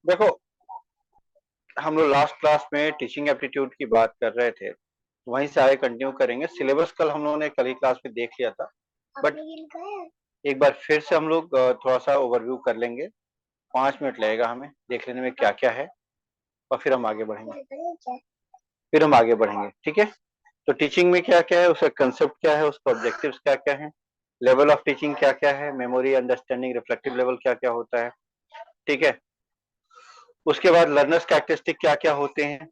देखो, हम लोग लास्ट क्लास में टीचिंग एप्टीट्यूड की बात कर रहे थे, तो वहीं से आगे कंटिन्यू करेंगे। सिलेबस कल हम लोगों ने कल ही क्लास में देख लिया था, बट एक बार फिर से हम लोग थोड़ा सा ओवरव्यू कर लेंगे। 5 मिनट लगेगा हमें देख लेने में क्या क्या है, और फिर हम आगे बढ़ेंगे, ठीक है। तो टीचिंग में क्या क्या है, उसका कंसेप्ट क्या है, उसका ऑब्जेक्टिव्स क्या क्या है, लेवल ऑफ टीचिंग क्या क्या है, मेमोरी, अंडरस्टैंडिंग, रिफ्लेक्टिव लेवल क्या क्या होता है, ठीक है। उसके बाद लर्नर्स कैरेक्टरिस्टिक क्या क्या होते हैं,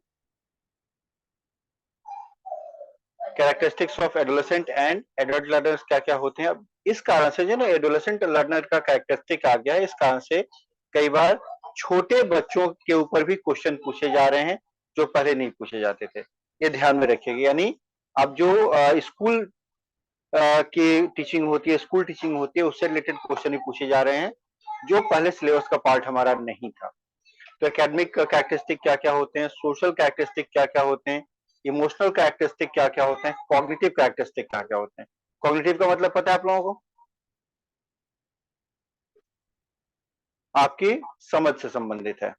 characteristics of adolescent and adult learners क्या क्या होते हैं। अब इस कारण से जो ना एडोलेसेंट लर्नर का कैरेक्टरिस्टिक आ गया है, इस कारण से कई बार छोटे बच्चों के ऊपर भी क्वेश्चन पूछे जा रहे हैं जो पहले नहीं पूछे जाते थे। ये ध्यान में रखिएगा। यानी अब जो स्कूल की टीचिंग होती है, स्कूल टीचिंग होती है, उससे रिलेटेड क्वेश्चन ही पूछे जा रहे हैं जो पहले सिलेबस का पार्ट हमारा नहीं था। तो एकेडमिक कैरेक्टरिस्टिक क्या क्या होते हैं, सोशल कैरेक्टरिस्टिक क्या क्या होते हैं, इमोशनल कैरेक्टरिस्टिक क्या क्या होते हैं, कॉग्निटिव कैरेक्टरिस्टिक क्या क्या होते हैं। कॉग्निटिव का मतलब पता है आप लोगों को? आपकी समझ से संबंधित है।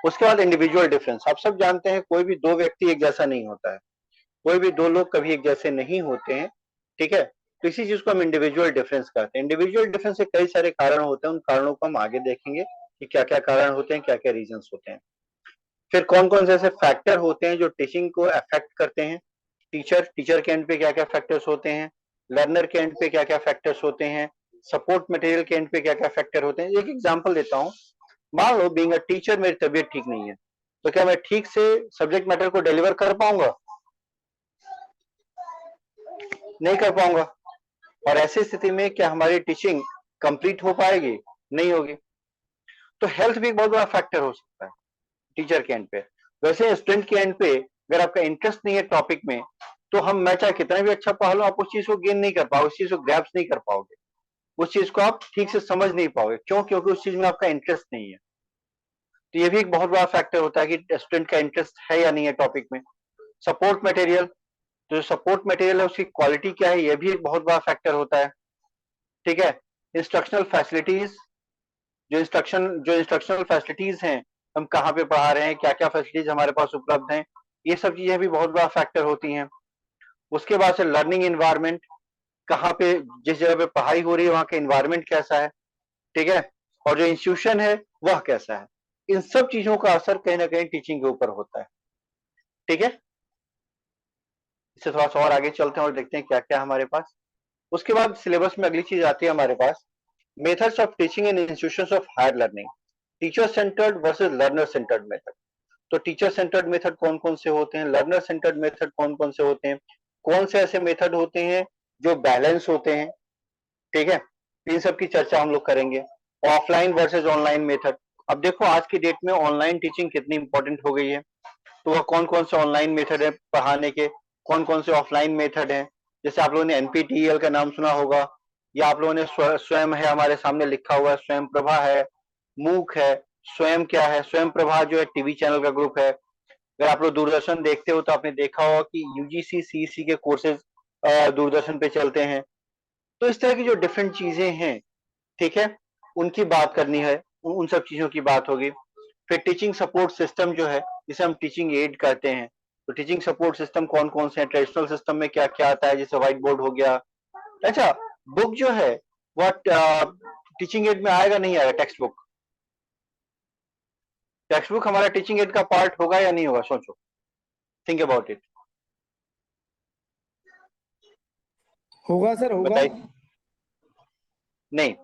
उसके बाद इंडिविजुअल डिफरेंस। आप सब जानते हैं कोई भी दो व्यक्ति एक जैसा नहीं होता है, कोई भी दो लोग कभी एक जैसे नहीं होते हैं, ठीक है। तो इसी चीज को हम इंडिविजुअल डिफरेंस कहते हैं। इंडिविजुअल डिफरेंस के कई सारे कारण होते हैं, उन कारणों को हम आगे देखेंगे कि क्या क्या कारण होते हैं, क्या क्या रीजंस होते हैं। फिर कौन कौन से ऐसे फैक्टर होते हैं जो टीचिंग को अफेक्ट करते हैं। टीचर के एंड पे क्या क्या फैक्टर्स होते हैं, लर्नर के एंड पे क्या क्या फैक्टर्स होते हैं, सपोर्ट मटेरियल के एंड पे क्या क्या फैक्टर होते हैं। एक एग्जांपल देता हूँ। मान लो बीइंग अ टीचर मेरी तबीयत ठीक नहीं है, तो क्या मैं ठीक से सब्जेक्ट मैटर को डिलीवर कर पाऊंगा? नहीं कर पाऊंगा। और ऐसी स्थिति में क्या हमारी टीचिंग कंप्लीट हो पाएगी? नहीं होगी। तो हेल्थ भी एक बहुत बड़ा फैक्टर हो सकता है टीचर के एंड पे। वैसे स्टूडेंट के एंड पे अगर आपका इंटरेस्ट नहीं है टॉपिक में, तो हम मैं चाहे कितना भी अच्छा पढ़ा लो, आप उस चीज को गेन नहीं कर पाओगे, उस चीज को ग्रैप्स नहीं कर पाओगे, उस चीज को आप ठीक से समझ नहीं पाओगे। क्यों? क्योंकि उस चीज में आपका इंटरेस्ट नहीं है। तो ये भी एक बहुत बड़ा फैक्टर होता है कि स्टूडेंट का इंटरेस्ट है या नहीं है टॉपिक में। सपोर्ट मटेरियल, तो जो सपोर्ट मटेरियल है उसकी क्वालिटी क्या है, ये भी एक बहुत बड़ा फैक्टर होता है, ठीक है। इंस्ट्रक्शनल फैसिलिटीज, जो इंस्ट्रक्शनल फैसिलिटीज हैं, हम कहाँ पे पढ़ा रहे हैं, क्या क्या फैसिलिटीज हमारे पास उपलब्ध हैं, ये सब चीजें भी बहुत बड़ा फैक्टर होती हैं। उसके बाद से लर्निंग इन्वायरमेंट, कहाँ पे जिस जगह पे पढ़ाई हो रही है वहाँ का इन्वायरमेंट कैसा है, ठीक है। और जो इंस्टीट्यूशन है वह कैसा है। इन सब चीजों का असर कहीं ना कहीं टीचिंग के ऊपर होता है, ठीक है। इससे थोड़ा सा और आगे चलते हैं और देखते हैं क्या क्या हमारे पास। उसके बाद सिलेबस में अगली चीज आती है हमारे पास, methods of teaching in institutions of higher learning, teacher centred versus learner centred method. तो टीचर सेंटर्ड मेथड कौन कौन से होते हैं, लर्नर सेंटर्ड मेथड कौन कौन से होते हैं, कौन से ऐसे मेथड होते हैं जो बैलेंस होते हैं, ठीक है। इन सब की चर्चा हम लोग करेंगे। Offline versus online method. अब देखो आज की डेट में ऑनलाइन टीचिंग कितनी इंपॉर्टेंट हो गई है, तो वह कौन कौन से ऑनलाइन मेथड है पढ़ाने के, कौन कौन से ऑफलाइन मेथड है। जैसे आप लोगों ने एनपीटीईएल का नाम सुना होगा, या आप लोगों ने स्वयं है हमारे सामने लिखा हुआ है, स्वयं प्रभा है, मूक है। स्वयं क्या है? स्वयं प्रभा जो है टीवी चैनल का ग्रुप है। अगर आप लोग दूरदर्शन देखते हो तो आपने देखा होगा कि यूजीसी सीईसी के कोर्सेज दूरदर्शन पे चलते हैं। तो इस तरह की जो डिफरेंट चीजें हैं, ठीक है, उनकी बात करनी है, उन सब चीजों की बात होगी। फिर टीचिंग सपोर्ट सिस्टम जो है, जिसे हम टीचिंग एड कहते हैं, तो टीचिंग सपोर्ट सिस्टम कौन कौन से हैं, ट्रेडिशनल सिस्टम में क्या क्या आता है, जैसे व्हाइट बोर्ड हो गया। अच्छा, बुक जो है वह टीचिंग एड में आएगा नहीं आएगा? टेक्स्ट बुक, टेक्स्ट बुक हमारा टीचिंग एड का पार्ट होगा या नहीं होगा? सोचो, थिंक अबाउट इट। होगा सर, होगा। बताइए। नहीं,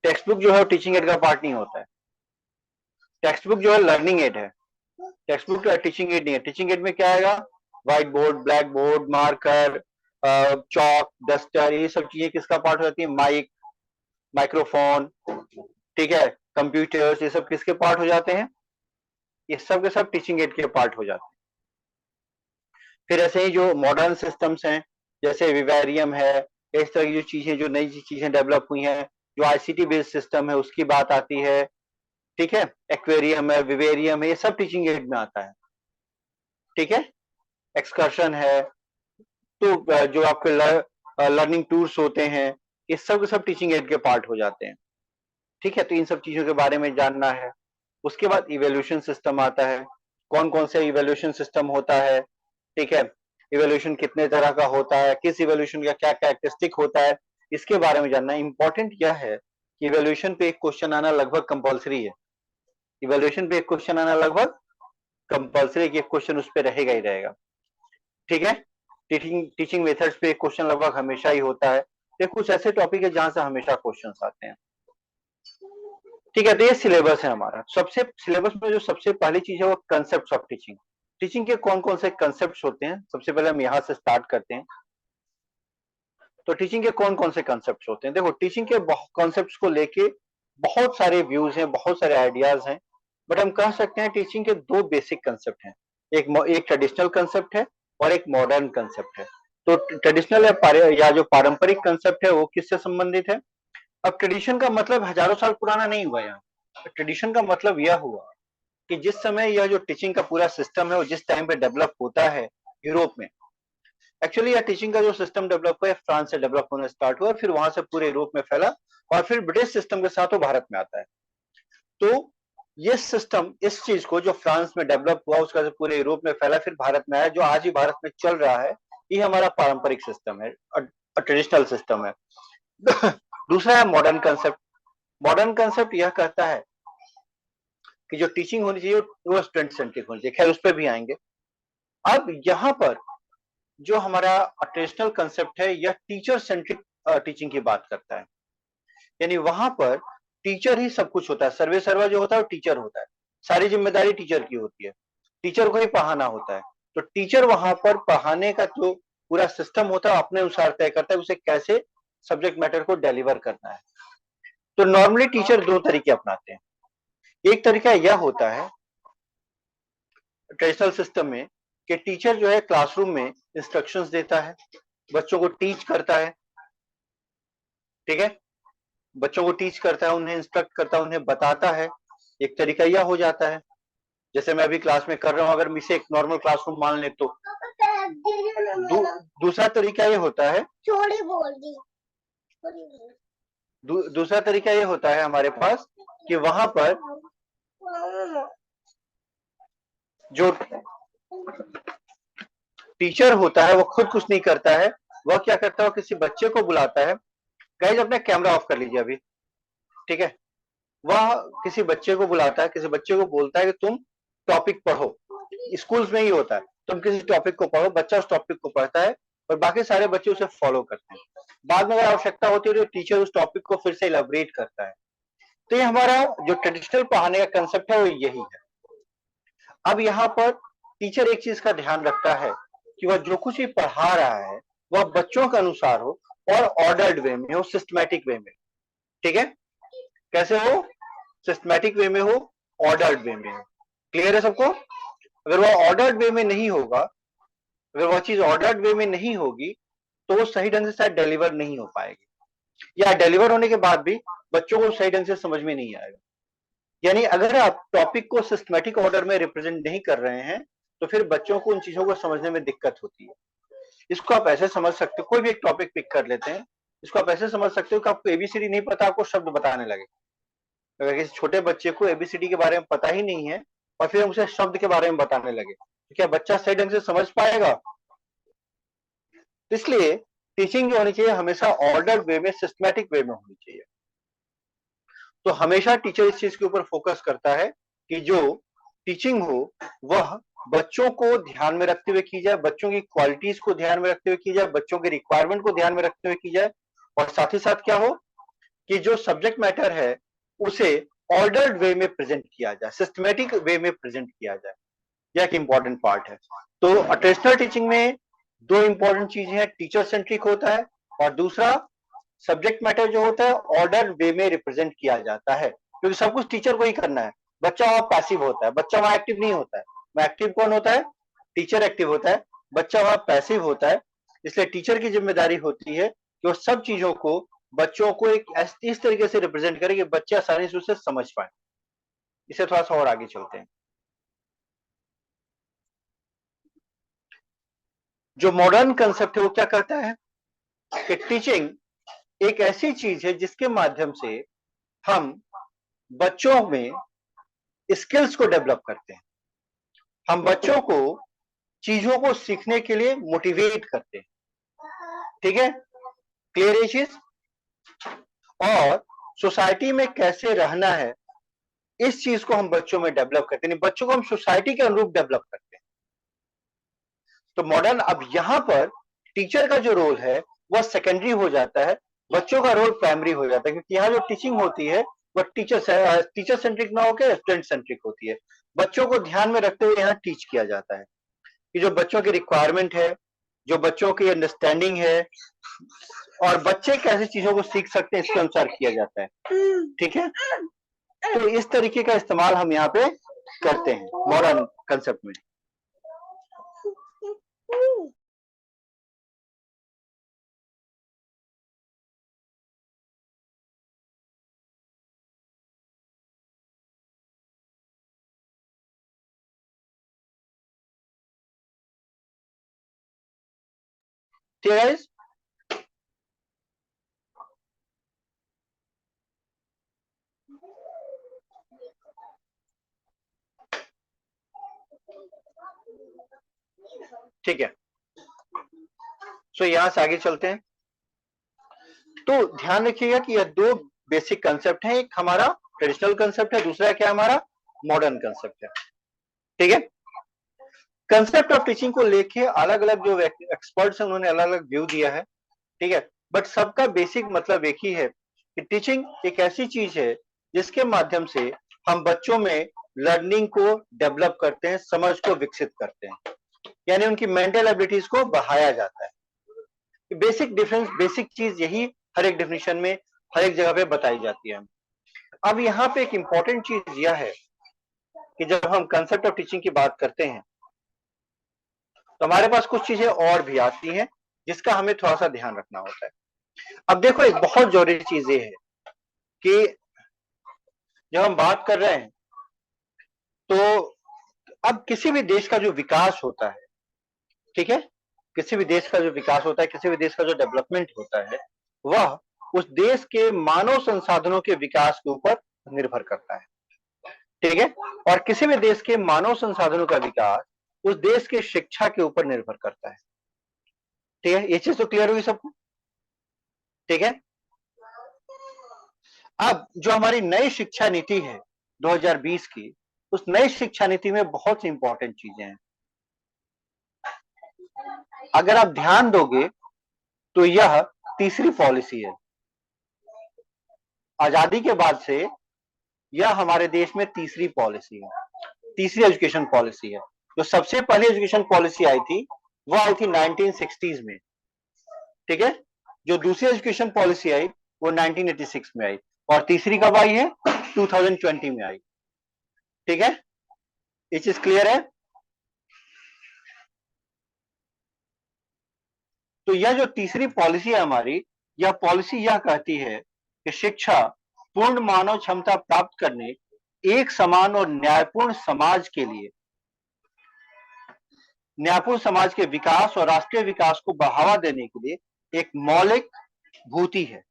टेक्स्ट बुक जो है टीचिंग एड का पार्ट नहीं होता है। टेक्स्ट बुक जो है लर्निंग एड है, टेक्स्ट बुक टीचिंग एड नहीं है। टीचिंग एड में क्या आएगा? White board, black board, marker, chalk, duster, ये सब चीजें किसका पार्ट हो जाती है? माइक, माइक्रोफोन, ठीक है, कंप्यूटर्स, ये सब किसके पार्ट हो जाते हैं? ये सब के सब टीचिंग एड के पार्ट हो जाते हैं। फिर ऐसे ही जो मॉडर्न सिस्टम्स हैं, जैसे विवेरियम है, इस तरह की जो चीजें, जो नई चीजें डेवलप हुई हैं, जो आईसीटी बेस्ड सिस्टम है उसकी बात आती है, ठीक है। एक्वेरियम है, विवेरियम है, ये सब टीचिंग एड में आता है, ठीक है। एक्सकर्शन है, तो जो आपके लर्निंग टूर्स होते हैं, ये सब के सब टीचिंग एड के पार्ट हो जाते हैं, ठीक है। तो इन सब चीजों के बारे में जानना है। उसके बाद इवेल्यूशन सिस्टम आता है, कौन कौन से इवेल्यूशन सिस्टम होता है, ठीक है, इवेल्यूशन कितने तरह का होता है, किस इवेल्यूशन का क्या कैरेक्टरिस्टिक होता है, इसके बारे में जानना। इंपॉर्टेंट यह है कि इवेल्यूशन पे एक क्वेश्चन आना लगभग कंपलसरी है, इवेल्यूशन पे एक क्वेश्चन आना लगभग कंपलसरी, एक क्वेश्चन उस पर रहेगा ही रहेगा, ठीक है। टीचिंग मेथड्स पे एक क्वेश्चन लगभग हमेशा ही होता है। ये कुछ ऐसे टॉपिक है जहां से हमेशा क्वेश्चंस आते हैं, ठीक है। तो ये सिलेबस है हमारा। सबसे सिलेबस में जो सबसे पहली चीज है वो कंसेप्ट ऑफ टीचिंग। टीचिंग के कौन कौन से कंसेप्ट होते हैं, सबसे पहले हम यहाँ से स्टार्ट करते हैं। तो टीचिंग के कौन कौन से कंसेप्ट होते हैं, देखो टीचिंग के कॉन्सेप्ट को लेके बहुत सारे व्यूज हैं, बहुत सारे आइडियाज हैं, बट हम कह सकते हैं टीचिंग के दो बेसिक कंसेप्ट हैं, एक ट्रेडिशनल कंसेप्ट है और एक मॉडर्न कंसेप्ट है। तो ट्रेडिशनल या जो पारंपरिक कंसेप्ट है वो किससे संबंधित है। अब ट्रेडिशन का मतलब हजारों साल पुराना नहीं हुआ यहाँ, ट्रेडिशन का मतलब यह हुआ कि जिस समय यह जो टीचिंग का पूरा सिस्टम है वो जिस टाइम पे डेवलप होता है यूरोप में। एक्चुअली यह टीचिंग का जो सिस्टम डेवलप हुआ है फ्रांस से डेवलप होना स्टार्ट हुआ, फिर वहां से पूरे यूरोप में फैला और फिर ब्रिटिश सिस्टम के साथ वो भारत में आता है। तो ये सिस्टम, इस चीज को जो फ्रांस में डेवलप हुआ उसका से पूरे यूरोप में फैला, फिर भारत में आया, जो आज ही भारत में चल रहा है, ये हमारा पारंपरिक सिस्टम है, ट्रेडिशनल सिस्टम है। दूसरा है मॉडर्न कंसेप्ट। मॉडर्न कंसेप्ट यह कहता है कि जो टीचिंग होनी चाहिए वो स्टूडेंट सेंट्रिक होनी चाहिए, खैर उस पर भी आएंगे। अब यहाँ पर जो हमारा ट्रेडिशनल कंसेप्ट है यह टीचर सेंट्रिक टीचिंग की बात करता है, यानी वहां पर टीचर ही सब कुछ होता है, सर्वे सर्वा जो होता है वो टीचर होता है, सारी जिम्मेदारी टीचर की होती है, टीचर को ही पढ़ाना होता है। तो टीचर वहां पर पढ़ाने का जो पूरा सिस्टम होता है अपने अनुसार तय करता है उसे कैसे सब्जेक्ट मैटर को डिलीवर करना है। तो नॉर्मली टीचर दो तरीके अपनाते हैं। एक तरीका यह होता है ट्रेडिशनल सिस्टम में कि टीचर जो है क्लासरूम में इंस्ट्रक्शंस देता है, बच्चों को टीच करता है, ठीक है, बच्चों को टीच करता है, उन्हें इंस्ट्रक्ट करता है, उन्हें बताता है। एक तरीका यह हो जाता है, जैसे मैं अभी क्लास में कर रहा हूं, अगर मैं इसे एक नॉर्मल क्लासरूम मान ले तो। दूसरा तरीका ये होता है, दूसरा तरीका ये होता है हमारे पास कि वहां पर जो टीचर होता है वो खुद कुछ नहीं करता है, वह क्या करता है, किसी बच्चे को बुलाता है। गाइस अपना कैमरा ऑफ कर लीजिए अभी, ठीक है। वह किसी बच्चे को बुलाता है, किसी बच्चे को बोलता है कि तुम टॉपिक पढ़ो, स्कूल्स में ही होता है, तुम किसी टॉपिक को पढ़ो, बच्चा उस टॉपिक को पढ़ता है और बाकी सारे बच्चे उसे फॉलो करते हैं। बाद में अगर आवश्यकता होती है तो टीचर उस टॉपिक को फिर से इलेबोरेट करता है। तो ये हमारा जो ट्रेडिशनल पढ़ाने का कंसेप्ट है वो यही है। अब यहाँ पर टीचर एक चीज का ध्यान रखता है कि वह जो कुछ भी पढ़ा रहा है वह बच्चों के अनुसार हो और ऑर्डर्ड वे में हो, सिस्टमैटिक वे में, ठीक है। कैसे हो, सिस्टमैटिक वे में हो, ऑर्डर्ड वे में हो। क्लियर है सबको। अगर वह ऑर्डर्ड वे में नहीं होगा, अगर वह चीज ऑर्डर्ड वे में नहीं होगी तो वो सही ढंग से शायद डिलीवर नहीं हो पाएगी, या डिलीवर होने के बाद भी बच्चों को सही ढंग से समझ में नहीं आएगा। यानी अगर आप टॉपिक को सिस्टमैटिक ऑर्डर में रिप्रेजेंट नहीं कर रहे हैं तो फिर बच्चों को उन चीजों को समझने में दिक्कत होती है। इसको आप ऐसे समझ सकते हो, कोई भी एक टॉपिक पिक कर लेते हैं, इसको आप ऐसे समझ सकते हो कि आपको एबीसीडी नहीं पता, आपको शब्द बताने लगे। अगर किसी छोटे बच्चे को एबीसीडी के बारे में पता ही नहीं है और फिर हम उसे शब्द के बारे में बताने लगे तो क्या बच्चा सही ढंग से समझ पाएगा। इसलिए टीचिंग जो होनी चाहिए हमेशा ऑर्डर्ड वे में, सिस्टमैटिक वे में होनी चाहिए। तो हमेशा टीचर इस चीज के ऊपर फोकस करता है कि जो टीचिंग हो वह बच्चों को ध्यान में रखते हुए की जाए, बच्चों की क्वालिटीज को ध्यान में रखते हुए की जाए, बच्चों के रिक्वायरमेंट को ध्यान में रखते हुए की जाए, और साथ ही साथ क्या हो कि जो सब्जेक्ट मैटर है उसे ऑर्डर्ड वे में प्रेजेंट किया जाए, सिस्टमैटिक वे में प्रेजेंट किया जाए। यह एक इंपॉर्टेंट पार्ट है। तो ट्रेडिशनल टीचिंग में दो इंपॉर्टेंट चीजें हैं, टीचर सेंट्रिक होता है और दूसरा सब्जेक्ट मैटर जो होता है ऑर्डर वे में रिप्रेजेंट किया जाता है, क्योंकि सब कुछ टीचर को ही करना है। बच्चा वहां पैसिव होता है, बच्चा वहां एक्टिव नहीं होता है। वहां एक्टिव कौन होता है, टीचर एक्टिव होता है, बच्चा वहां पैसिव होता है। इसलिए टीचर की जिम्मेदारी होती है कि वो सब चीजों को बच्चों को एक इस तरीके से रिप्रेजेंट करे कि बच्चे आसानी से उसे समझ पाए। इसे थोड़ा सा और आगे चलते हैं। जो मॉडर्न कंसेप्ट है वो क्या कहता है कि टीचिंग एक ऐसी चीज है जिसके माध्यम से हम बच्चों में स्किल्स को डेवलप करते हैं, हम बच्चों को चीजों को सीखने के लिए मोटिवेट करते हैं, ठीक है, क्लियर है चीज। और सोसाइटी में कैसे रहना है, इस चीज को हम बच्चों में डेवलप करते हैं, बच्चों को हम सोसाइटी के अनुरूप डेवलप करते हैं। तो मॉडर्न, अब यहां पर टीचर का जो रोल है वह सेकेंडरी हो जाता है, बच्चों का रोल प्राइमरी हो जाता है, क्योंकि यहाँ जो टीचिंग होती है वह टीचर सेंट्रिक ना होकर स्टूडेंट सेंट्रिक होती है। बच्चों को ध्यान में रखते हुए यहाँ टीच किया जाता है कि जो बच्चों की रिक्वायरमेंट है, जो बच्चों की अंडरस्टैंडिंग है, और बच्चे कैसे चीजों को सीख सकते हैं, इसके अनुसार किया जाता है, ठीक है। तो इस तरीके का इस्तेमाल हम यहाँ पे करते हैं मॉडर्न कंसेप्ट में। ठीक है guys? ठीक है, सो यहां से आगे चलते हैं। तो ध्यान रखिएगा कि यह दो बेसिक कंसेप्ट हैं, एक हमारा ट्रेडिशनल कंसेप्ट है, दूसरा क्या है हमारा मॉडर्न कंसेप्ट है, ठीक है। कंसेप्ट ऑफ टीचिंग को लेके अलग अलग जो एक्सपर्ट्स हैं उन्होंने अलग अलग व्यू दिया है, ठीक है, बट सबका बेसिक मतलब एक ही है कि टीचिंग एक ऐसी चीज है जिसके माध्यम से हम बच्चों में लर्निंग को डेवलप करते हैं, समझ को विकसित करते हैं, यानी उनकी मेंटल एबिलिटीज को बढ़ाया जाता है। बेसिक डिफरेंस, बेसिक चीज यही हर एक डेफिनेशन में हर एक जगह पे बताई जाती है। अब यहाँ पे एक इंपॉर्टेंट चीज यह है कि जब हम कंसेप्ट ऑफ टीचिंग की बात करते हैं तो हमारे पास कुछ चीजें और भी आती हैं जिसका हमें थोड़ा सा ध्यान रखना होता है। अब देखो, एक बहुत जरूरी चीज ये है कि जब हम बात कर रहे हैं तो अब किसी भी देश का जो विकास होता है, ठीक है, किसी भी देश का जो विकास होता है, किसी भी देश का जो डेवलपमेंट होता है, वह उस देश के मानव संसाधनों के विकास के ऊपर निर्भर करता है, ठीक है, और किसी भी देश के मानव संसाधनों का विकास उस देश के शिक्षा के ऊपर निर्भर करता है, ठीक है, ये चीज तो क्लियर हुई सबको, ठीक है। अब जो हमारी नई शिक्षा नीति है 2020 की, उस नई शिक्षा नीति में बहुत सी इंपॉर्टेंट चीजें हैं। अगर आप ध्यान दोगे तो यह तीसरी पॉलिसी है, आजादी के बाद से यह हमारे देश में तीसरी पॉलिसी है, तीसरी एजुकेशन पॉलिसी है। जो सबसे पहली एजुकेशन पॉलिसी आई थी वो आई थी 1960s में, ठीक है, जो दूसरी एजुकेशन पॉलिसी आई वो 1986 में आई, और तीसरी कब आई है, 2020 में आई, ठीक है, ये चीज क्लियर है। तो यह जो तीसरी पॉलिसी है हमारी, यह पॉलिसी यह कहती है कि शिक्षा पूर्ण मानव क्षमता प्राप्त करने, एक समान और न्यायपूर्ण समाज के लिए, न्यायपूर्ण समाज के विकास और राष्ट्रीय विकास को बढ़ावा देने के लिए एक मौलिक भूति है।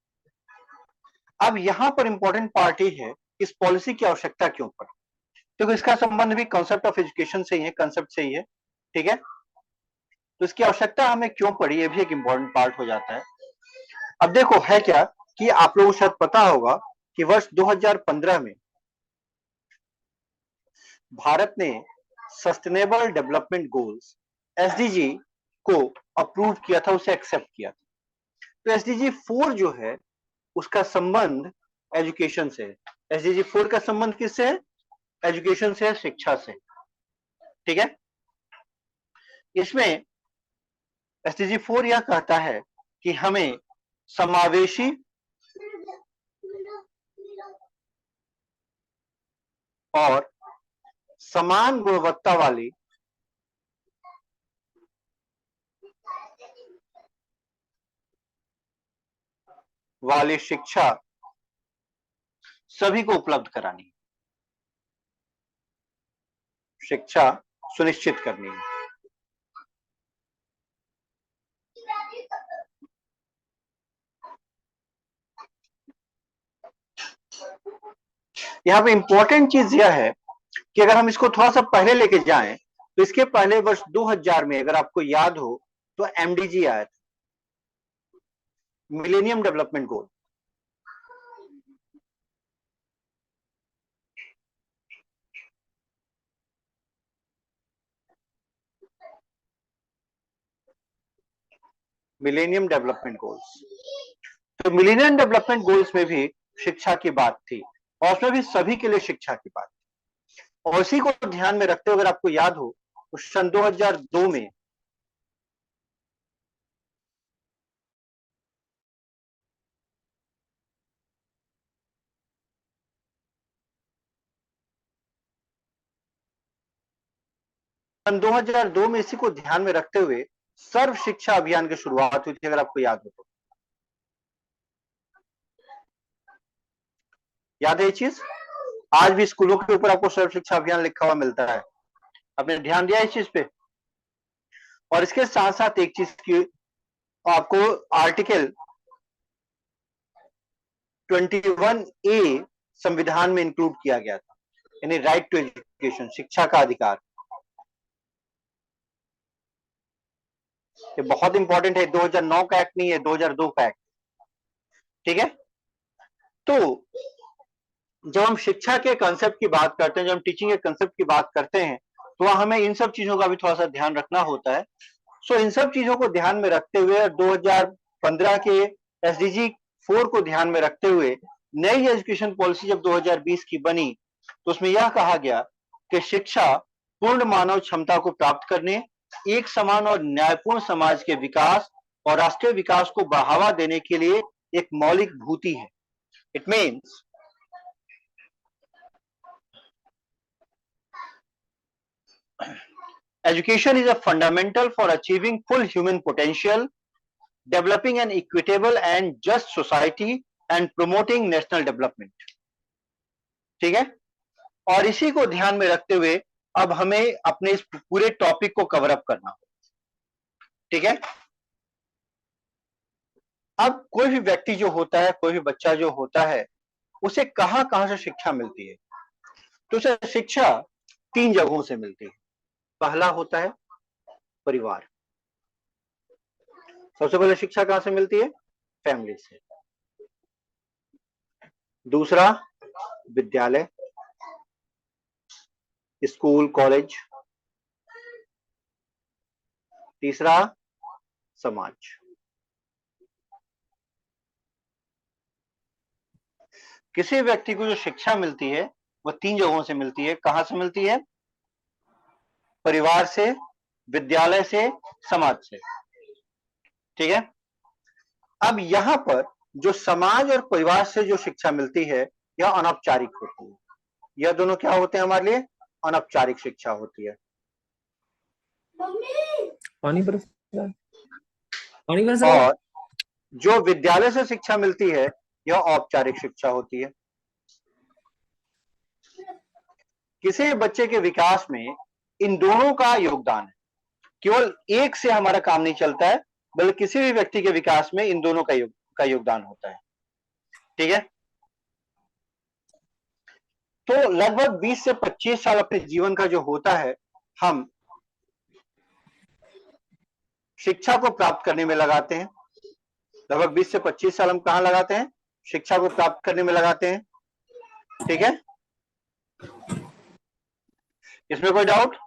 अब यहां पर इंपॉर्टेंट पार्ट ये है, इस पॉलिसी की आवश्यकता क्यों पड़ी, क्योंकि इसका संबंध भी कॉन्सेप्ट ऑफ एजुकेशन से ही है, कंसेप्ट से ही है, ठीक है। तो इसकी आवश्यकता हमें क्यों पड़ी, ये भी एक इंपॉर्टेंट पार्ट हो जाता है। अब देखो है क्या कि आप लोगों को शायद पता होगा कि वर्ष 2015 में भारत ने सस्टेनेबल डेवलपमेंट गोल्स एसडीजी को अप्रूव किया था, उसे एक्सेप्ट किया था। तो एसडीजी 4 जो है उसका संबंध एजुकेशन से है। एसडीजी 4 का संबंध किससे है, एजुकेशन से है, शिक्षा से, ठीक है। इसमें एसडीजी 4 यह कहता है कि हमें समावेशी और समान गुणवत्ता वाली शिक्षा सभी को उपलब्ध करानी है, शिक्षा सुनिश्चित करनी है। यहाँ पे इंपॉर्टेंट चीज यह है कि अगर हम इसको थोड़ा सा पहले लेके जाएं तो इसके पहले वर्ष 2000 में अगर आपको याद हो तो एमडीजी आया था, millennium development goal. Millennium development goals, तो मिलेनियम डेवलपमेंट गोल्स में भी शिक्षा की बात थी और उसमें भी सभी के लिए शिक्षा की बात थी। और इसी को ध्यान में रखते हुए अगर आपको याद हो तो सन 2002 में सन 2002 में इसी को ध्यान में रखते हुए सर्व शिक्षा अभियान की शुरुआत हुई थी, अगर आपको याद हो तो। याद है ये चीज? आज भी स्कूलों के ऊपर आपको सर्व शिक्षा अभियान लिखा हुआ मिलता है। आपने ध्यान दिया इस चीज पे? और इसके साथ साथ एक चीज की आपको आर्टिकल 21A संविधान में इंक्लूड किया गया था, यानी राइट टू एजुकेशन, शिक्षा का अधिकार। ये बहुत इंपॉर्टेंट है, 2009 का एक्ट नहीं है, 2002 का एक्ट। ठीक है, तो जब हम शिक्षा के कंसेप्ट की बात करते हैं, जब हम टीचिंग के कंसेप्ट की बात करते हैं, तो हमें इन सब चीजों का भी थोड़ा सा ध्यान रखना होता है। सो इन सब चीजों को ध्यान में रखते हुए 2015 के एसडीजी 4 को ध्यान में रखते हुए नई एजुकेशन पॉलिसी जब 2020 की बनी तो उसमें यह कहा गया कि शिक्षा पूर्ण मानव क्षमता को प्राप्त करने, एक समान और न्यायपूर्ण समाज के विकास और राष्ट्रीय विकास को बढ़ावा देने के लिए एक मौलिक भूति है। It means education is a fundamental for achieving full human potential, developing an equitable and just society and promoting national development. ठीक है, और इसी को ध्यान में रखते हुए अब हमें अपने इस पूरे टॉपिक को कवर अप करना होगा। ठीक है, अब कोई भी व्यक्ति जो होता है, कोई भी बच्चा जो होता है, उसे कहां कहां से शिक्षा मिलती है? तो उसे शिक्षा 3 जगहों से मिलती है। पहला होता है परिवार। सबसे पहले शिक्षा कहां से मिलती है? फैमिली से। दूसरा विद्यालय, स्कूल, कॉलेज। तीसरा समाज। किसी व्यक्ति को जो शिक्षा मिलती है वो 3 जगहों से मिलती है। कहां से मिलती है? परिवार से, विद्यालय से, समाज से। ठीक है, अब यहां पर जो समाज और परिवार से जो शिक्षा मिलती है यह अनौपचारिक होती है। यह दोनों क्या होते हैं हमारे लिए? अनौपचारिक शिक्षा होती है। पानी बरस और जो विद्यालय से शिक्षा मिलती है यह औपचारिक शिक्षा होती है। किसी बच्चे के विकास में इन दोनों का योगदान है। केवल एक से हमारा काम नहीं चलता है, बल्कि किसी भी व्यक्ति के विकास में इन दोनों का योगदान होता है। ठीक है, तो लगभग 20 से 25 साल अपने जीवन का जो होता है हम शिक्षा को प्राप्त करने में लगाते हैं। लगभग 20 से 25 साल हम कहां लगाते हैं? शिक्षा को प्राप्त करने में लगाते हैं। ठीक है, इसमें कोई डाउट?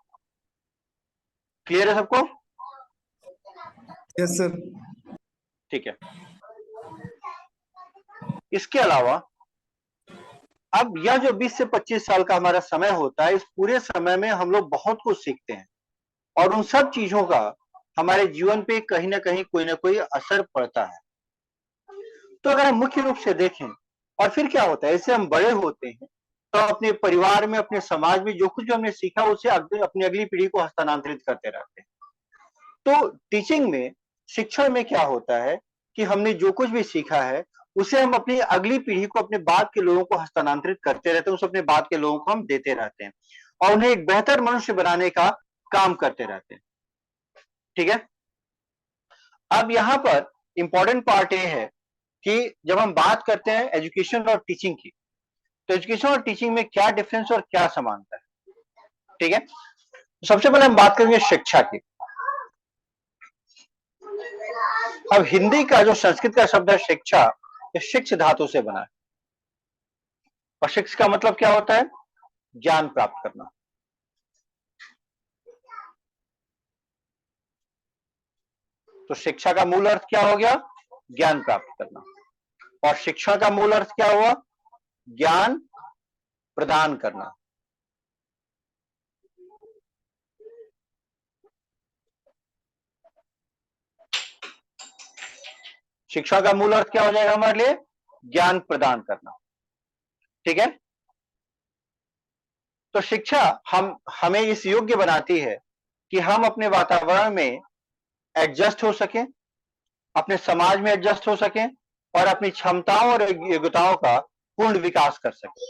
क्लियर है सबको? Yes sir. ठीक है, इसके अलावा अब यह जो 20 से 25 साल का हमारा समय होता है, इस पूरे समय में हम लोग बहुत कुछ सीखते हैं और उन सब चीजों का हमारे जीवन पे कहीं ना कहीं कोई ना कोई असर पड़ता है। तो अगर हम मुख्य रूप से देखें और फिर क्या होता है, इससे हम बड़े होते हैं तो अपने परिवार में, अपने समाज में जो कुछ भी हमने सीखा उसे अपनी अगली पीढ़ी को हस्तांतरित करते रहते हैं। तो टीचिंग में, शिक्षण में क्या होता है कि हमने जो कुछ भी सीखा है उसे हम अपनी अगली पीढ़ी को, अपने बाद के लोगों को हस्तांतरित करते रहते हैं, उसे अपने बाद के लोगों को हम देते रहते हैं और उन्हें एक बेहतर मनुष्य बनाने का काम करते रहते हैं। ठीक है, अब यहां पर इंपॉर्टेंट पार्ट ये है कि जब हम बात करते हैं एजुकेशन और टीचिंग की, तो एजुकेशन और टीचिंग में क्या डिफरेंस और क्या समानता है? ठीक है, सबसे पहले हम बात करेंगे शिक्षा की। अब हिंदी का जो संस्कृत का शब्द है शिक्षा, ये शिक्ष धातु से बना है, और शिक्ष का मतलब क्या होता है? ज्ञान प्राप्त करना। तो शिक्षा का मूल अर्थ क्या हो गया? ज्ञान प्राप्त करना। और शिक्षा का मूल अर्थ क्या हुआ? ज्ञान प्रदान करना। शिक्षा का मूल अर्थ क्या हो जाएगा हमारे लिए? ज्ञान प्रदान करना। ठीक है, तो शिक्षा हमें इस योग्य बनाती है कि हम अपने वातावरण में एडजस्ट हो सकें, अपने समाज में एडजस्ट हो सकें, और अपनी क्षमताओं और योग्यताओं का पूर्ण विकास कर सकें।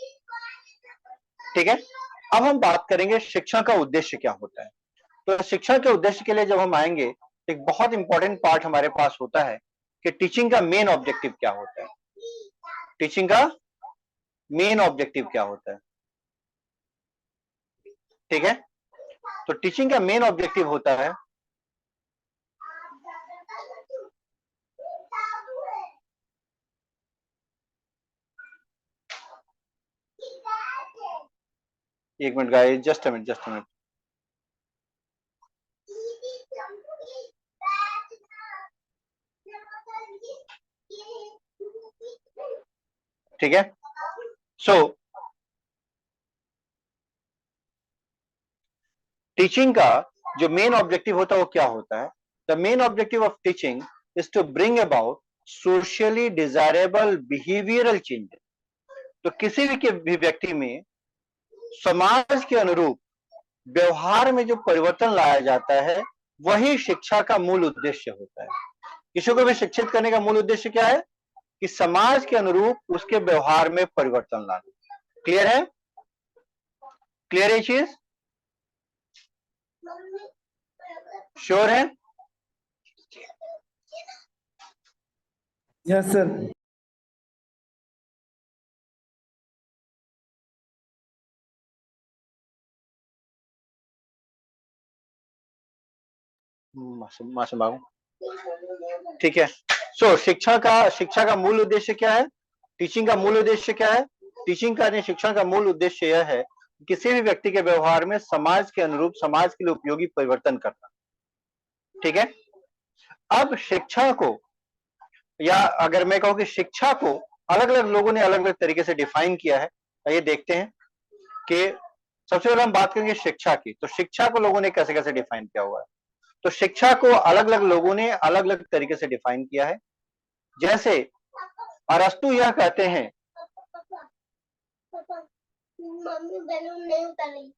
ठीक है, अब हम बात करेंगे शिक्षा का उद्देश्य क्या होता है। तो शिक्षा के उद्देश्य के लिए जब हम आएंगे, एक बहुत इंपॉर्टेंट पार्ट हमारे पास होता है कि टीचिंग का मेन ऑब्जेक्टिव क्या होता है। टीचिंग का मेन ऑब्जेक्टिव क्या होता है? ठीक है, तो टीचिंग का मेन ऑब्जेक्टिव होता है एक minute guys, just a minute. ठीक है, सो टीचिंग का जो मेन ऑब्जेक्टिव होता है वो क्या होता है? The main objective of teaching is to bring about socially desirable behavioural change. तो किसी भी व्यक्ति में समाज के अनुरूप व्यवहार में जो परिवर्तन लाया जाता है, वही शिक्षा का मूल उद्देश्य होता है। किसी को भी शिक्षित करने का मूल उद्देश्य क्या है? कि समाज के अनुरूप उसके व्यवहार में परिवर्तन लाना। क्लियर है? क्लियर है चीज? श्योर है? Yes sir. माशा बाबू, ठीक है। सो शिक्षा का मूल उद्देश्य क्या है? टीचिंग का मूल उद्देश्य क्या है? टीचिंग का नहीं, शिक्षा का मूल उद्देश्य यह है किसी भी व्यक्ति के व्यवहार में समाज के अनुरूप, समाज के लिए उपयोगी परिवर्तन करना। ठीक है, अब शिक्षा को, या अगर मैं कहूं कि शिक्षा को अलग अलग लोगों ने अलग अलग तरीके से डिफाइन किया है। आइए देखते हैं कि सबसे पहले हम बात करेंगे शिक्षा की। तो शिक्षा को लोगों ने कैसे कैसे डिफाइन किया हुआ है। तो शिक्षा को अलग अलग लोगों ने अलग अलग तरीके से डिफाइन किया है। जैसे अरस्तु यह कहते हैं, मम्मी बैलून नहीं उतारी।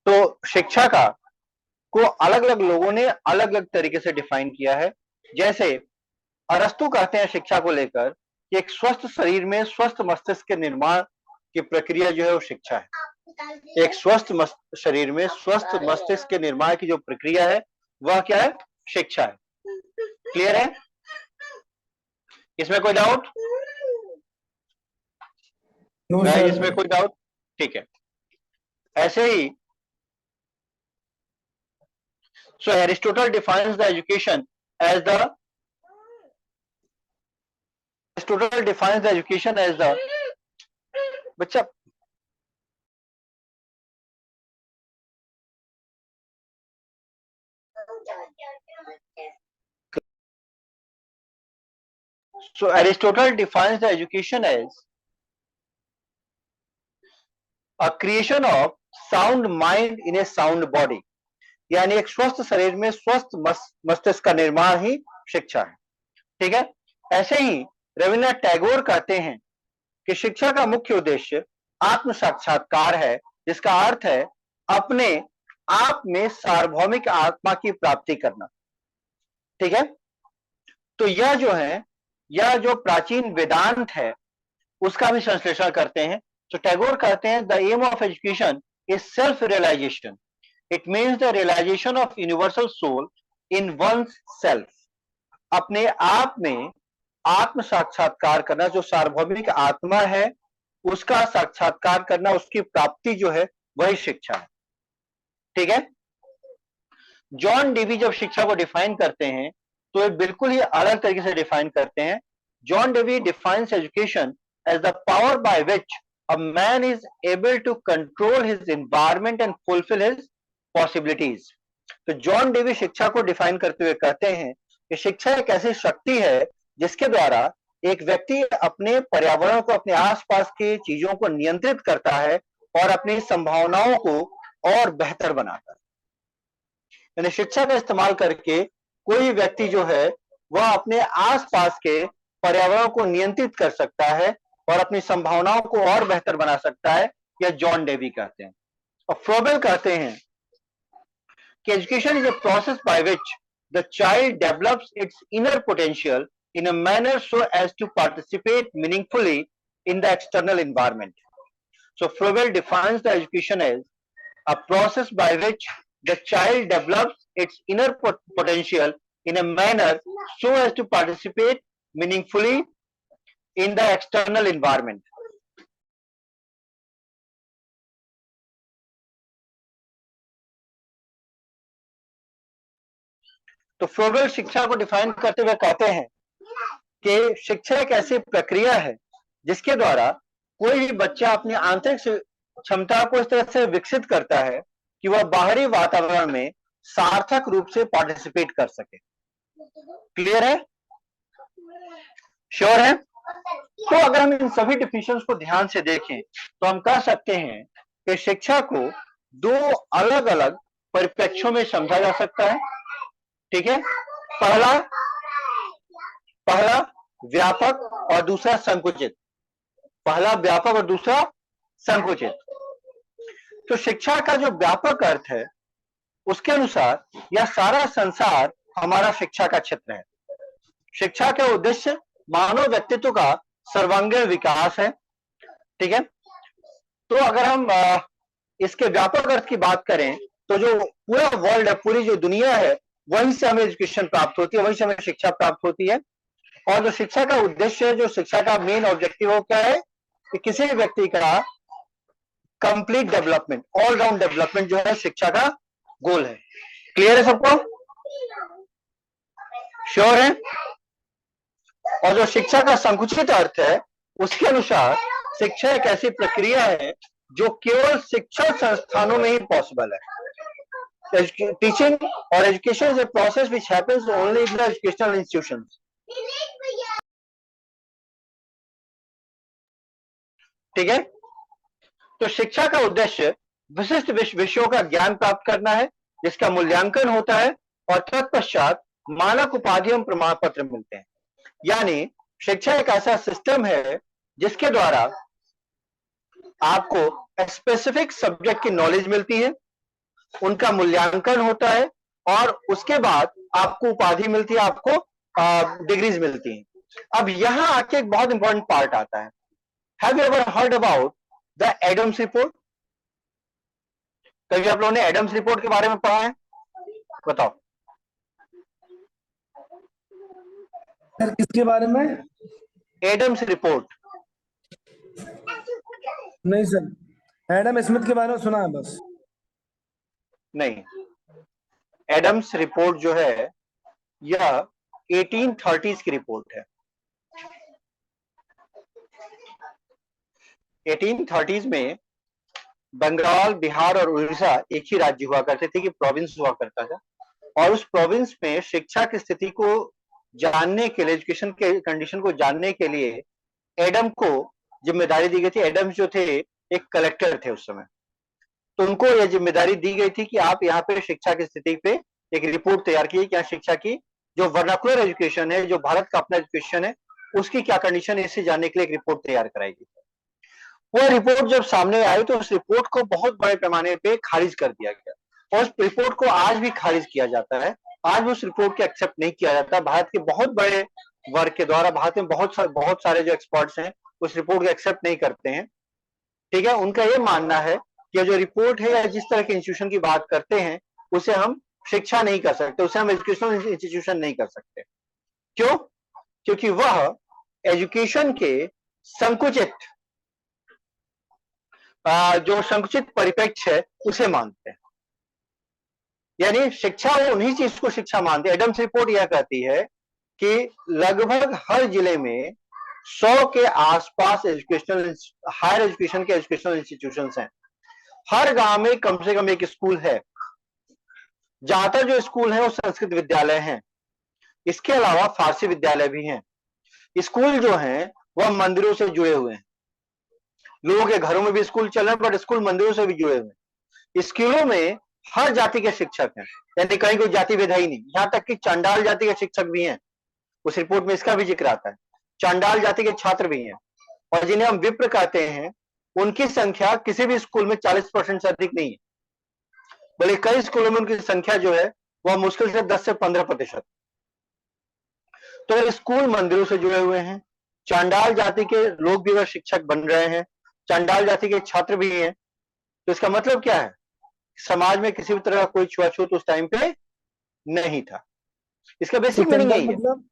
तो शिक्षा को अलग अलग लोगों ने अलग अलग तरीके से डिफाइन किया है। जैसे अरस्तु कहते हैं शिक्षा को लेकर कि एक स्वस्थ शरीर में स्वस्थ मस्तिष्क के निर्माण की प्रक्रिया जो है वो शिक्षा है। एक स्वस्थ शरीर में स्वस्थ मस्तिष्क के निर्माण की जो प्रक्रिया है वह क्या है? शिक्षा है। क्लियर है? इसमें कोई डाउट? No sir. इसमें कोई डाउट? ठीक है, ऐसे ही so Aristotle defines the education as the Aristotle defines the education as the बच्चा so Aristotle defines the education as a creation of sound mind in a sound body। यानी एक स्वस्थ शरीर में स्वस्थ मस्तिष्क का निर्माण ही शिक्षा है। ठीक है, ऐसे ही रविन्द्रनाथ टैगोर कहते हैं कि शिक्षा का मुख्य उद्देश्य आत्म साक्षात्कार है, जिसका अर्थ है अपने आप में सार्वभौमिक आत्मा की प्राप्ति करना। ठीक है, तो यह जो है, यह जो प्राचीन वेदांत है उसका भी संश्लेषण करते हैं। तो टैगोर कहते हैं the aim of education is self realisation. It means the realisation of universal soul in one self, अपने आप में आत्म साक्षात्कार करना, जो सार्वभौमिक आत्मा है उसका साक्षात्कार करना, उसकी प्राप्ति जो है वही शिक्षा है। ठीक है, जॉन डेवी जब शिक्षा को डिफाइन करते हैं तो ये बिल्कुल ही अलग तरीके से डिफाइन करते हैं। John Dewey defines education as the power by which a man is able to control his environment and fulfil his possibilities. तो जॉन डेवी शिक्षा को डिफाइन करते हुए कहते हैं कि शिक्षा एक ऐसी शक्ति है जिसके द्वारा एक व्यक्ति अपने पर्यावरण को, अपने आसपास की चीजों को नियंत्रित करता है और अपनी संभावनाओं को और बेहतर बनाता है। यानी शिक्षा का इस्तेमाल करके कोई व्यक्ति जो है वह अपने आसपास के पर्यावरण को नियंत्रित कर सकता है और अपनी संभावनाओं को और बेहतर बना सकता है, यह जॉन डेवी कहते हैं। और फ्रोबेल कहते हैं कि education is a process by which the child develops it's inner potential in a manner so as to participate meaningfully in the external environment. So Froebel defines the education as a process by which the child develops its inner potential in a manner so as to participate meaningfully in the external environment. तो Froebel शिक्षा को define करते हुए कहते हैं कि शिक्षा एक ऐसी प्रक्रिया है जिसके द्वारा कोई भी बच्चा अपनी आंतरिक क्षमता को इस तरह से विकसित करता है कि वह बाहरी वातावरण में सार्थक रूप से पार्टिसिपेट कर सके। क्लियर है? श्योर है? तो अगर हम इन सभी डिफिनेशंस को ध्यान से देखें तो हम कह सकते हैं कि शिक्षा को दो अलग अलग परिप्रेक्ष्यों में समझा जा सकता है। ठीक है, पहला व्यापक और दूसरा संकुचित। पहला व्यापक और दूसरा संकुचित। तो शिक्षा का जो व्यापक अर्थ है उसके अनुसार यह सारा संसार हमारा शिक्षा का क्षेत्र है। शिक्षा का उद्देश्य मानव व्यक्तित्व का सर्वांगीण विकास है। ठीक है, तो अगर हम इसके व्यापक अर्थ की बात करें तो जो पूरा वर्ल्ड है, पूरी जो दुनिया है, वहीं से हमें एजुकेशन प्राप्त होती है, वहीं से हमें शिक्षा प्राप्त होती है। और जो शिक्षा का उद्देश्य है, जो शिक्षा का मेन ऑब्जेक्टिव हो क्या है कि किसी भी व्यक्ति का कंप्लीट डेवलपमेंट, ऑलराउंड डेवलपमेंट जो है शिक्षा का गोल है। क्लियर है सबको? श्योर है? और जो शिक्षा का संकुचित अर्थ है उसके अनुसार शिक्षा एक ऐसी प्रक्रिया है जो केवल शिक्षण संस्थानों में ही पॉसिबल है। टीचिंग और education is a process which happens only in the educational institutions. ठीक है, तो शिक्षा का उद्देश्य विशिष्ट विषयों का ज्ञान प्राप्त करना है जिसका मूल्यांकन होता है और तत्पश्चात मानक उपाधि एवं प्रमाण पत्र मिलते हैं। यानी शिक्षा एक ऐसा सिस्टम है जिसके द्वारा आपको स्पेसिफिक सब्जेक्ट की नॉलेज मिलती है, उनका मूल्यांकन होता है और उसके बाद आपको उपाधि मिलती है, आपको डिग्रीज मिलती हैं। अब यहां आके एक बहुत इंपॉर्टेंट पार्ट आता है। Have you ever heard about the Adams report? कभी आप लोगों ने एडम्स रिपोर्ट के बारे में पढ़ा है? बताओ सर, किसके बारे में? Adams report. नहीं सर, एडम स्मिथ के बारे में सुना है बस। नहीं, एडम्स रिपोर्ट जो है यह 1830s की रिपोर्ट है। 1830s में बंगाल, बिहार और उड़ीसा एक ही राज्य हुआ करते थे कि प्रोविंस हुआ करता था, और उस प्रोविंस में शिक्षा की स्थिति को जानने के लिए, एजुकेशन के कंडीशन को जानने के लिए एडम को जिम्मेदारी दी गई थी। एडम्स जो थे एक कलेक्टर थे उस समय, तो उनको यह जिम्मेदारी दी गई थी कि आप यहाँ पे शिक्षा की स्थिति पे एक रिपोर्ट तैयार की कि शिक्षा की जो वर्नाकुलर एजुकेशन है, जो भारत का अपना एजुकेशन है, उसकी क्या कंडीशन है, इसे जानने के लिए एक रिपोर्ट तैयार कराएगी। वो रिपोर्ट जब सामने आई तो उस रिपोर्ट को बहुत बड़े पैमाने पे खारिज कर दिया गया और उस रिपोर्ट को आज भी खारिज किया जाता है। आज उस रिपोर्ट को एक्सेप्ट नहीं किया जाता। भारत के बहुत बड़े वर्ग के द्वारा, भारत में बहुत सारे जो एक्सपर्ट्स हैं उस रिपोर्ट को एक्सेप्ट नहीं करते हैं। ठीक है, उनका ये मानना है कि जो रिपोर्ट है या जिस तरह के इंस्टीट्यूशन की बात करते हैं उसे हम शिक्षा नहीं कर सकते, उसे हम एजुकेशनल इंस्टीट्यूशन नहीं कर सकते। क्यों? क्योंकि वह एजुकेशन के संकुचित जो संकुचित परिप्रेक्ष्य है उसे मानते हैं। यानी शिक्षा वो उन्हीं चीज को शिक्षा मानते हैं। एडम्स रिपोर्ट यह कहती है कि लगभग हर जिले में 100 के आसपास एजुकेशनल हायर एजुकेशन के एजुकेशनल इंस्टीट्यूशंस हैं। हर गांव में कम से कम एक स्कूल है। ज्यादातर जो स्कूल है वो संस्कृत विद्यालय हैं। इसके अलावा फारसी विद्यालय भी हैं। स्कूल जो हैं वह मंदिरों से जुड़े हुए हैं। लोगों के घरों में भी स्कूल चल रहे हैं, बट स्कूल मंदिरों से भी जुड़े हुए हैं। स्कूलों में हर जाति के शिक्षक हैं, यानी कहीं कोई जाति भेद है ही नहीं। यहां तक कि चांडाल जाति के शिक्षक भी हैं। उस रिपोर्ट में इसका भी जिक्र आता है। चांडाल जाति के छात्र भी हैं, और जिन्हें हम विप्र कहते हैं उनकी संख्या किसी भी स्कूल में 40% से अधिक नहीं है। बल्कि कई स्कूलों में उनकी संख्या जो है वह मुश्किल से 10 से 15%। तो स्कूल मंदिरों से जुड़े हुए हैं। चांडाल जाति के लोग भी वह शिक्षक बन रहे हैं, चांडाल जाति के छात्र भी हैं। तो इसका मतलब क्या है? समाज में किसी भी तरह का कोई छुआछूत उस टाइम पे नहीं था। इसका तो बेसिक मीनिंग चंडाल यही है। मतलब?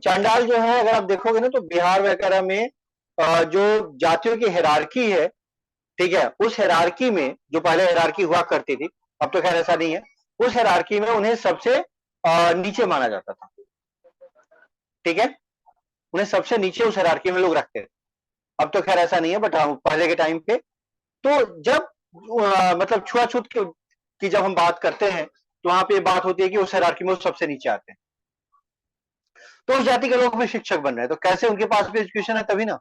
चांडाल जो है, अगर आप देखोगे ना तो बिहार वगैरह में जो जातियों की हिरार्की है, ठीक है, उस हिरार्की में जो पहले हिरार्की हुआ करती थी, अब तो खैर ऐसा नहीं है, उस हिरार्की में उन्हें सबसे नीचे माना जाता था। ठीक है, उन्हें सबसे नीचे उस हिरार्की में लोग रखते थे। अब तो खैर ऐसा नहीं है, बट पहले के टाइम पे तो जब मतलब छुआछूत की जब हम बात करते हैं तो वहां पे बात होती है कि उस हिरार्की में वो सबसे नीचे आते हैं। तो उस जाति के लोग भी शिक्षक बन रहे हैं, तो कैसे? उनके पास भी एजुकेशन है तभी ना।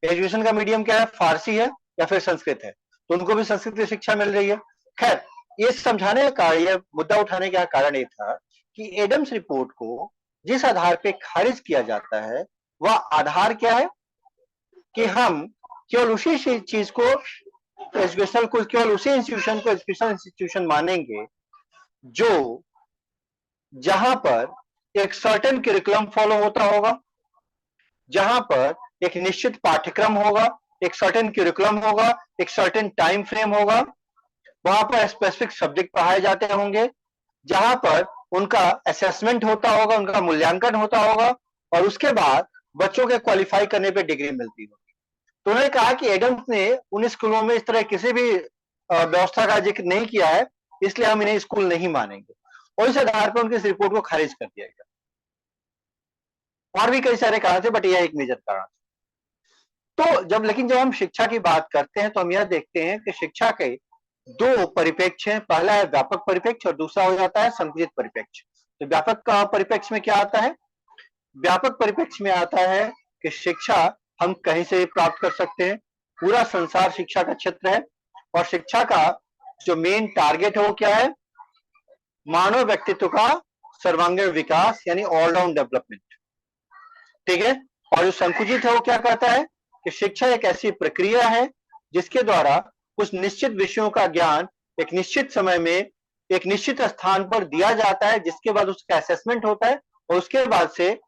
एजुकेशन का मीडियम क्या है? फारसी है या फिर संस्कृत है, तो उनको भी संस्कृत की शिक्षा मिल रही है। खैर, ये समझाने का कारण, ये मुद्दा उठाने का कारण ये था कि एडम्स रिपोर्ट को जिस आधार पे खारिज किया जाता है वह आधार क्या है कि हम केवल उसी चीज को एजुकेशनल को, केवल उसी इंस्टीट्यूशन को एजुकेशनल इंस्टीट्यूशन मानेंगे जो जहां पर एक सर्टेन करिकुलम फॉलो होता होगा, जहां पर एक निश्चित पाठ्यक्रम होगा, एक सर्टेन करिकुलम होगा, एक सर्टेन टाइम फ्रेम होगा, वहां पर स्पेसिफिक सब्जेक्ट पढ़ाए जाते होंगे, जहां पर उनका असेसमेंट होता होगा, उनका मूल्यांकन होता होगा, और उसके बाद बच्चों के क्वालिफाई करने पे डिग्री मिलती होगी। तो उन्होंने कहा कि एडम्स ने उन स्कूलों में इस तरह किसी भी व्यवस्था का जिक्र नहीं किया है, इसलिए हम इन्हें स्कूल नहीं मानेंगे, और इस आधार पर उनकी इस रिपोर्ट को खारिज कर दिया गया। और भी कई सारे कारण थे, बट यह एक मेजर कारण। तो लेकिन जब हम शिक्षा की बात करते हैं तो हम यह देखते हैं कि शिक्षा के दो परिप्रेक्ष्य हैं। पहला है व्यापक परिप्रेक्ष्य और दूसरा हो जाता है संकुचित परिप्रेक्ष्य। तो व्यापक परिप्रेक्ष्य में क्या आता है? व्यापक परिप्रेक्ष्य में आता है कि शिक्षा हम कहीं से भी प्राप्त कर सकते हैं, पूरा संसार शिक्षा का क्षेत्र है, और शिक्षा का जो मेन टारगेट है वो क्या है? मानव व्यक्तित्व का सर्वांगीण विकास, यानी ऑलराउंड डेवलपमेंट। ठीक है, और जो संकुचित है वो क्या कहता है कि शिक्षा एक ऐसी प्रक्रिया है जिसके द्वारा कुछ निश्चित विषयों का ज्ञान एक निश्चित समय में एक निश्चित स्थान पर दिया जाता है, जिसके बाद उसका असेसमेंट होता है, और उसके बाद से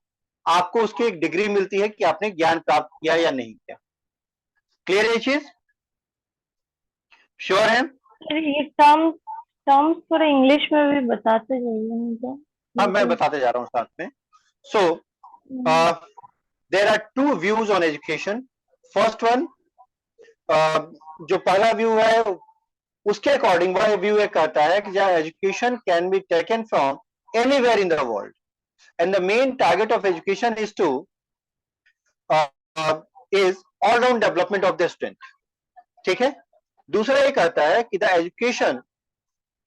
आपको उसकी एक डिग्री मिलती है कि आपने ज्ञान प्राप्त किया या नहीं किया। क्लियर है ये चीज? श्योर है? ये टर्म्स थोड़ा इंग्लिश में भी बताते जाइए मुझे। हाँ, मैं बताते जा रहा हूँ साथ में। So there are two views on education. First one, जो पहला व्यू है उसके अकॉर्डिंग वह व्यू ये कहता है कि जहाँ education can be taken from anywhere in the world, and the main target of education is to is all round development of the student. ठीक है, दूसरा ये कहता है कि the education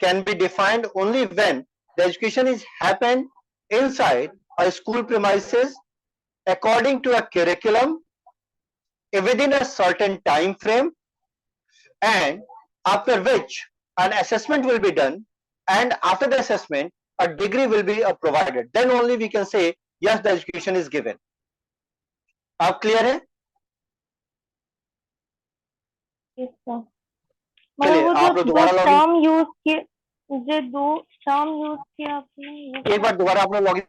can be defined only when the education is happened inside a school premises according to a curriculum within a certain time frame, and after which an assessment will be done, and after the assessment a degree will be provided. Then only we can say yes, the education is given. आप clear है? मतलब वो जो दो term use किए आपने, एक बार दोबारा आपने लॉगिन